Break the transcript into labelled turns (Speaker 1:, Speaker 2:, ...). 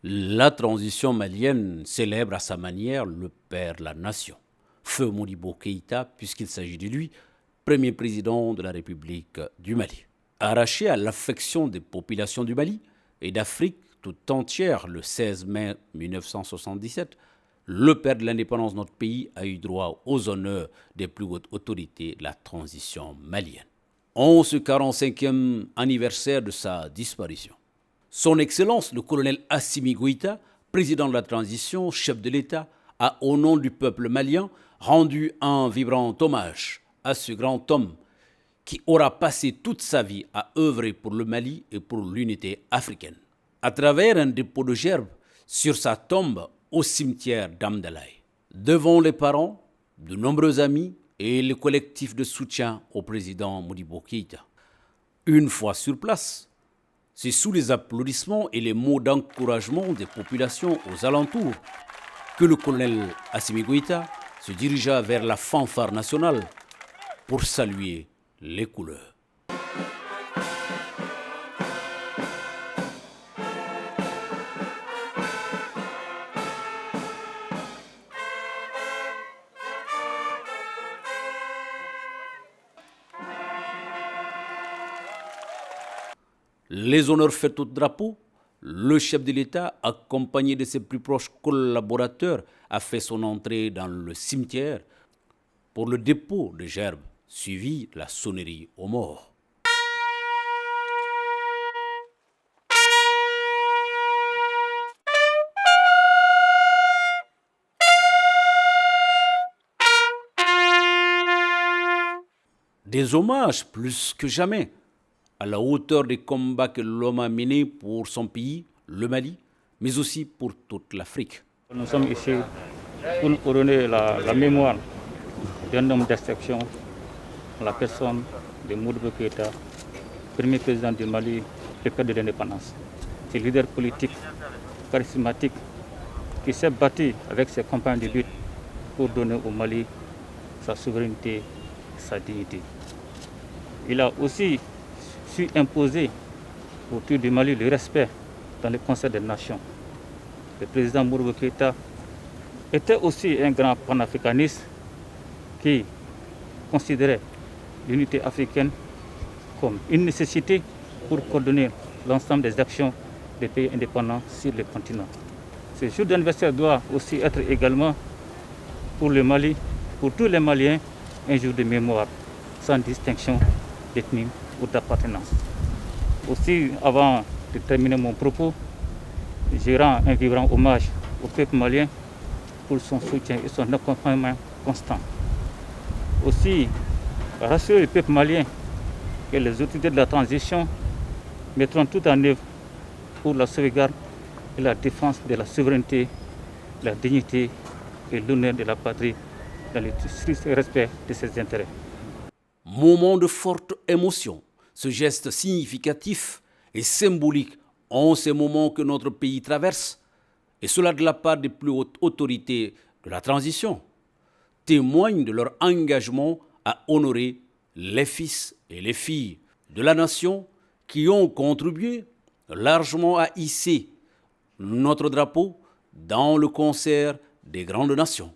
Speaker 1: La transition malienne célèbre à sa manière le père de la nation, Feu Modibo Keïta, puisqu'il s'agit de lui, premier président de la République du Mali. Arraché à l'affection des populations du Mali et d'Afrique tout entière le 16 mai 1977, le père de l'indépendance de notre pays a eu droit aux honneurs des plus hautes autorités de la transition malienne. En ce 45e anniversaire de sa disparition, Son Excellence, le colonel Assimi Goïta, président de la transition, chef de l'État, a, au nom du peuple malien, rendu un vibrant hommage à ce grand homme qui aura passé toute sa vie à œuvrer pour le Mali et pour l'unité africaine. À travers un dépôt de gerbes sur sa tombe au cimetière d'Amdalaï, devant les parents, de nombreux amis et le collectif de soutien au président Modibo Keïta. Une fois sur place, c'est sous les applaudissements et les mots d'encouragement des populations aux alentours que le colonel Assimi Goïta se dirigea vers la fanfare nationale pour saluer les couleurs. Les honneurs faits au drapeau, le chef de l'État, accompagné de ses plus proches collaborateurs, a fait son entrée dans le cimetière pour le dépôt de gerbes, suivi de la sonnerie aux morts. Des hommages plus que jamais à la hauteur des combats que l'homme a menés pour son pays, le Mali, mais aussi pour toute l'Afrique.
Speaker 2: Nous sommes ici pour nous couronner la mémoire d'un homme d'exception, la personne de Modibo Keïta, premier président du Mali, le père de l'indépendance. C'est un leader politique, charismatique, qui s'est battu avec ses compagnons de lutte pour donner au Mali sa souveraineté, sa dignité. Il a aussi su imposer autour du Mali le respect dans le concert des nations. Le président Modibo Keïta était aussi un grand panafricaniste qui considérait l'unité africaine comme une nécessité pour coordonner l'ensemble des actions des pays indépendants sur le continent. Ce jour d'anniversaire doit aussi être également pour le Mali, pour tous les Maliens, un jour de mémoire, sans distinction d'ethnie ou d'appartenance. Aussi, avant de terminer mon propos, je rends un vibrant hommage au peuple malien pour son soutien et son accompagnement constant. Aussi, rassurer le peuple malien que les autorités de la transition mettront tout en œuvre pour la sauvegarde et la défense de la souveraineté, la dignité et l'honneur de la patrie dans le strict respect de ses intérêts.
Speaker 1: Moment de forte émotion, ce geste significatif et symbolique en ces moments que notre pays traverse, et cela de la part des plus hautes autorités de la transition, témoigne de leur engagement à honorer les fils et les filles de la nation qui ont contribué largement à hisser notre drapeau dans le concert des grandes nations.